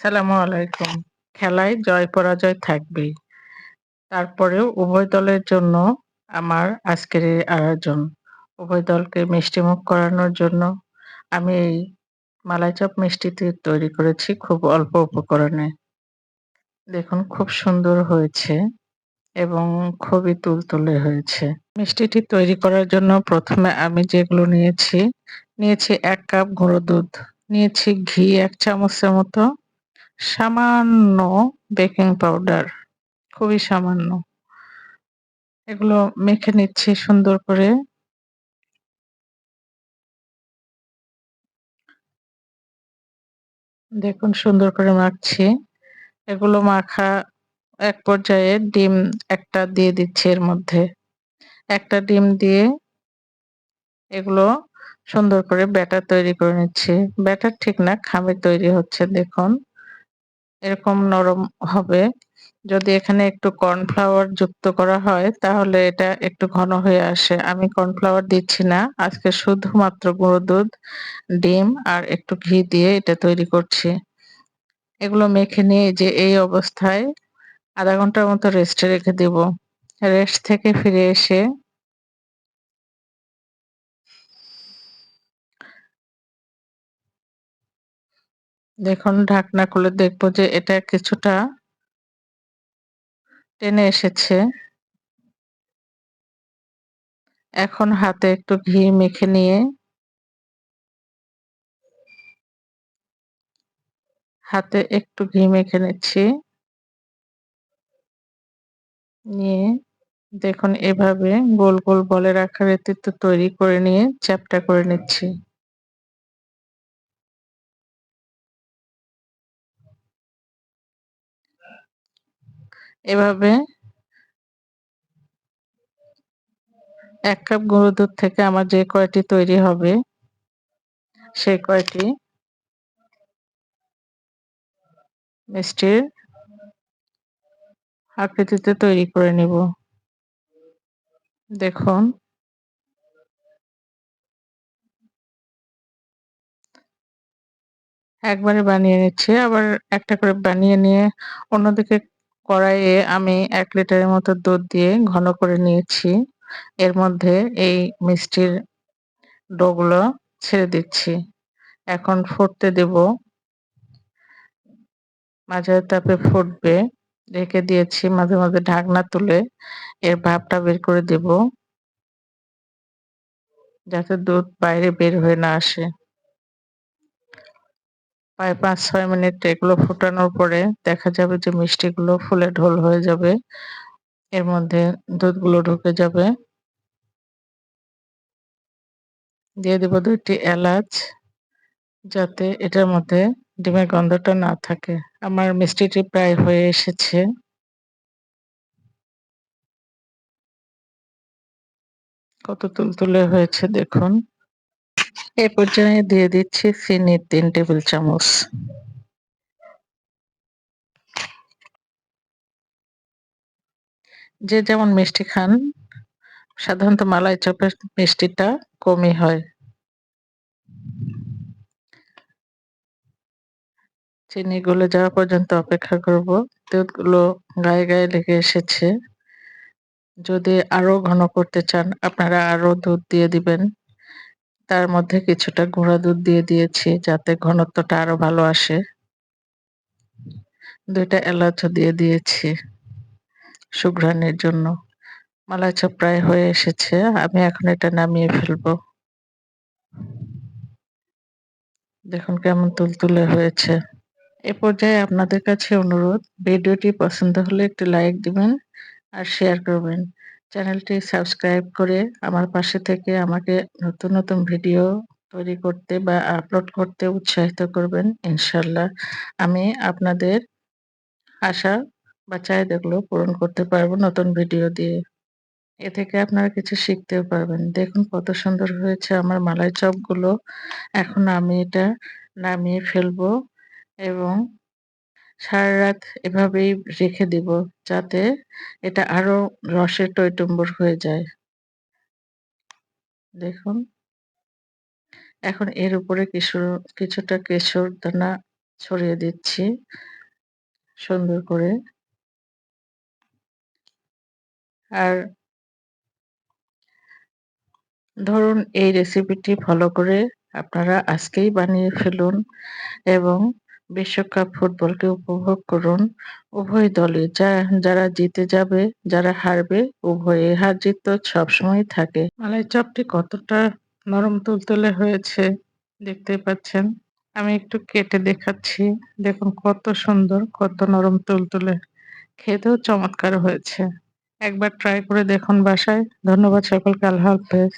আসসালামু আলাইকুম। খেলায় জয়-পরাজয় থাকবেই। তারপরেও উভয় দলের জন্য আমার আজকের এই আয়োজন। উভয় দলকে মিষ্টিমুখ করানোর জন্য আমি এই মালাই চপ মিষ্টিটি তৈরি করেছি খুব অল্প উপকরণে। দেখুন খুব সুন্দর হয়েছে এবং খুবই তুলতুলে হয়েছে। মিষ্টিটি তৈরি করার জন্য ১ম এ আমি যেগুলো নিয়েছি ১ কাপ গুঁড়ো দুধ, নিয়েছি ঘি ১ চামচের মতো, সামান্য বেকিং পাউডার, খুবই সামান্য। এগুলো মেখে নিচ্ছি সুন্দর করে। দেখুন সুন্দর করে মাখছি। এগুলো মাখা এক পর্যায়ে ডিম একটা দিয়ে দিচ্ছি এর মধ্যে। একটা ডিম দিয়ে এগুলো সুন্দর করে ব্যাটার তৈরি করে নিচ্ছি। ব্যাটার ঠিক না, খামির তৈরি হচ্ছে দেখুন। এরকম নরম হবে। যদি এখানে একটু কর্নফ্লাওয়ার যুক্ত করা হয় তাহলে এটা একটু ঘন হয়ে আসে। আমি কর্নফ্লাওয়ার দিচ্ছি না। আজকে শুধুমাত্র গুঁড়ো দুধ, ডিম আর একটু ঘি দিয়ে এটা তৈরি করছি। এগুলো মেখে নিয়ে এই যে এই অবস্থায় ০.৫ ঘন্টার মতো রেস্টে রেখে দেব। রেস্ট থেকে ফিরে এসে দেখুন ঢাকনা খুলে দেখব যে এটা কিছুটা টেনে এসেছে। এখন হাতে একটু ঘি মেখে নিয়ে হাতে একটু ঘি মেখে নিচ্ছি। নিয়ে দেখুন এভাবে গোল, গোল বলের আকারে তৈরি করে নিয়ে চ্যাপ্টা করে নিচ্ছি। এভাবে ১ কাপ গুঁড়ো দুধ থেকে আমার যে কয়টি তৈরি হবে সেই কয়টি মিষ্টির আকৃতিতে তৈরি করে নিব। দেখুন একবারে বানিয়ে নিচ্ছি। আবার একটা করে বানিয়ে নিয়ে অন্যদিকে কড়াইয়ে আমি ১ লিটারের মতো দুধ দিয়ে ঘন করে নিয়েছি। এর মধ্যে এই মিষ্টির ডোগুলো ছেড়ে দিচ্ছি। এখন ফুটতে দেব। মাঝারি তাপে ফুটবে। ঢেকে দিয়েছি। মাঝে, মাঝে ঢাকনা তুলে এর ভাপটা বের করে দেব। যাতে দুধ বাইরে বের হয়ে না আসে। প্রায় ৫-৬ মিনিট এগুলো ফুটানোর পরে দেখা যাবে যে মিষ্টিগুলো ফুলে ঢোল হয়ে যাবে। এর মধ্যে দুধগুলো ঢুকে যাবে। দিয়ে দিব ২ টি এলাচ যাতে এটার মধ্যে ডিমের গন্ধটা না থাকে। আমার মিষ্টিটি প্রায় হয়ে এসেছে। কত তুলতুলে হয়েছে দেখুন। এ পর্যায়ে দিয়ে দিচ্ছি চিনি ৩ টেবিল চামচ। যে যেমন মিষ্টি খান, সাধারণত মালাই চপের মিষ্টিটা কমই হয়। চিনি গলে যাওয়া পর্যন্ত অপেক্ষা করব। দুধগুলো গায়ে, গায়ে লেগে এসেছে। যদি আরো ঘন করতে চান আপনারা আরো দুধ দিয়ে দিবেন। তার মধ্যে কিছুটা গুঁড়া দুধ দিয়ে দিয়েছি যাতে ঘনত্বটা আরো ভালো আসে। ২ টা এলাচও দিয়ে দিয়েছি সুঘ্রাণের জন্য। মালাই চপ প্রায় হয়ে এসেছে। আমি এখন এটা নামিয়ে ফেলবো। দেখুন কেমন তুলতুলে হয়েছে। এ পর্যায়ে আপনাদের কাছে অনুরোধ, ভিডিওটি পছন্দ হলে একটি লাইক দিবেন আর শেয়ার করবেন। চ্যানেলটি সাবস্ক্রাইব করে আমার পাশে থেকে আমাকে নতুন, নতুন ভিডিও তৈরি করতে বা আপলোড করতে উৎসাহিত করবেন। ইনশাআল্লাহ আমি আপনাদের আশা বা চাহিদাগুলো পূরণ করতে পারবো নতুন ভিডিও দিয়ে। এ থেকে আপনারা কিছু শিখতেও পারবেন। দেখুন কত সুন্দর হয়েছে আমার মালাই চপগুলো। এখন আমি এটা নামিয়ে ফেলবো এবং সারারাত এভাবেই রেখে দিব যাতে এটা আরো রসে টইটুম্বুর হয়ে যায়। দেখুন এখন এর উপরে কিছুটা কেশর দানা ছড়িয়ে দিচ্ছি সুন্দর করে। আর ধরুন এই রেসিপিটি ফলো করে আপনারা আজকেই বানিয়ে ফেলুন এবং বিশ্বকাপ ফুটবলকে উপভোগ করুন। উভয় দলই যারা জিতে যাবে, যারা হারবে উভয়ে হার জিত তো সবসময়ই থাকে। মালাই চপটি কতটা নরম তুলতুলে হয়েছে দেখতেই পাচ্ছেন। আমি একটু কেটে দেখাচ্ছি। দেখুন কত সুন্দর, কত নরম তুলতুলে। খেতেও চমৎকার হয়েছে। একবার ট্রাই করে দেখুন বাসায়। ধন্যবাদ সকলকে। আল্লাহ হাফেজ।